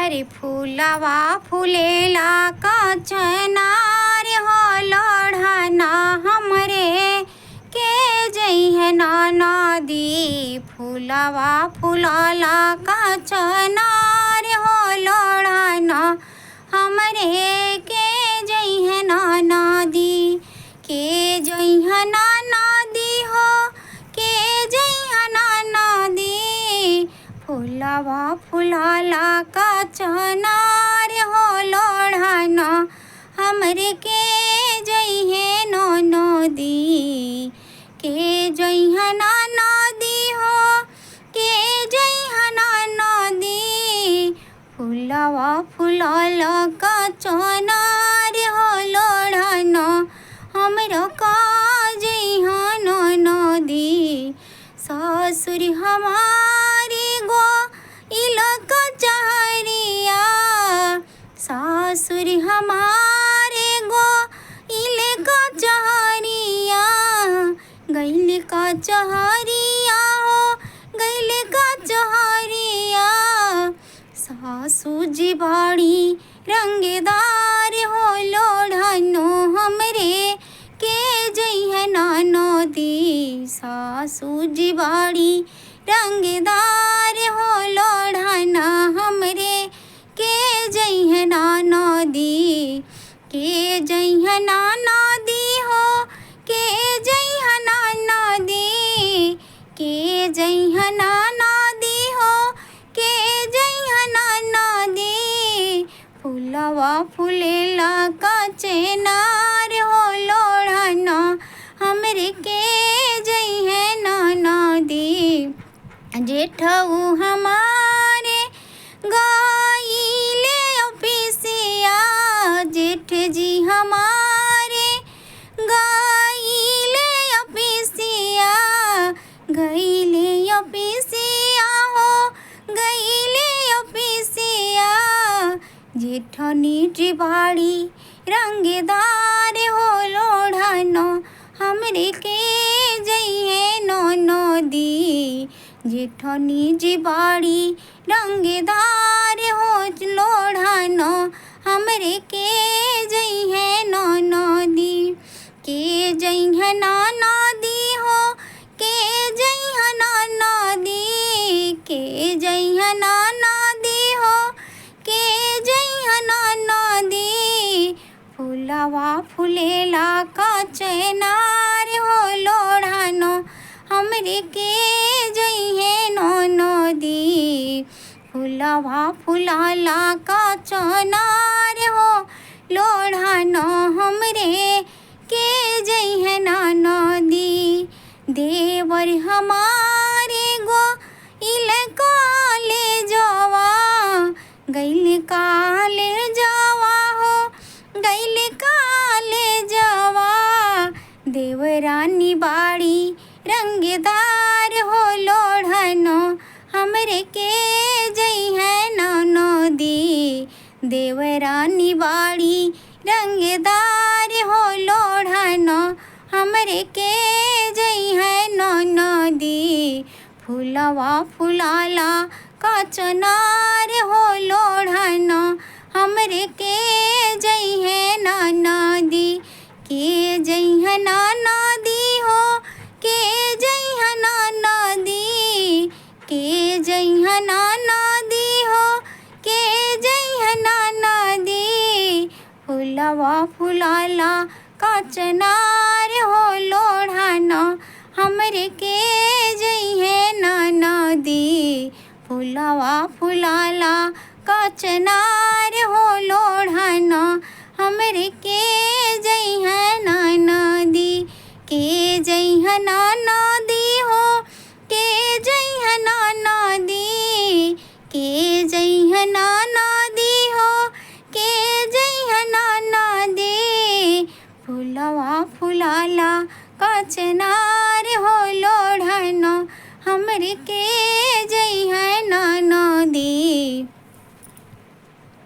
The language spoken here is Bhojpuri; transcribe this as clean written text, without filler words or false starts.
अरे फूलवा फूलेला कचनार हो लोढ़ना हमरे के जइहे नदी। फूलवा फूलला कचनार हो लोढ़ना हमरे के जइहे नदी। के जइहे नदी हो के जइहे नदी। फूलवा फूलला कचनार हो लोढ़ना हमरे के जइहे नदी। के जइहे नदी हो के जइहे नदी। फूलवा फूलला कचनार हो लोढ़ना हमरो का जइहे नदी। ससुर हमारी गो इलक चहरिया। ससुर हमारे गो इलक चहरिया। गइल का चहरिया हो गइल का चहरिया। सासू जी बड़ी रंगदार हो लोढ़नो हमरे के जइहे नदी। सासू जी बड़ी रंगदार हो लोढ़ना हमरे के जइहे नदी। के जइहे नदी हो के जइहे नदी। के जइहे नदी हो के जइहे नदी। फूलवा फूलेला कचनार हो लोढ़ना हमरे के जइहे नदी। जेठऊ हमारे गइले ऑफिसिया। जेठ जी हमारे गइले ऑफिसिया। गइले ऑफिसिया हो गइले ऑफिसिया। जेठनी जी बड़ी रंगदार हो लोढ़ना हमरे के जइहे नदी। जेठनी जी बड़ी रंगदार हो लोढ़ना हमरे के जइहे नदी। के जइहे नदी हो के जइहे नदी। के जइहे नदी हो के जइहे नदी। फूलवा फूलेला कचनार हो लोढ़ना हमरे के जइहे नदी। फूलवा फूलला कचनार हो लोढ़ना हमरे के जइहे नदी। देवर हमारे गो इलकाले जवा। गइल काले जवा हो गइल काले जवा। देवरानी बाड़ी रंगदार हो लोढ़ना हमरे के जइहे नदी। देवरानी बाड़ी रंगदार हो लोढ़ना हमरे के जइहे नदी। फूलवा फूलला कचनार हो लोढ़ना हमरे के जइहे नदी। के जइहे नदी हो के जइहे नदी। के जइहे नदी हो के जइहे नदी। फूलवा फूलला कचनार हो लोढ़ना हमरे के जइहे नदी। फूलवा फूलला कचनार हो लोढ़ना हमरे के जइहे नदी। के जइहे नदी हो के जइहे नदी। के जइहे नदी हो के जइहे नदी। फूलवा फूलला कचनार हो लोढ़ना हमरे के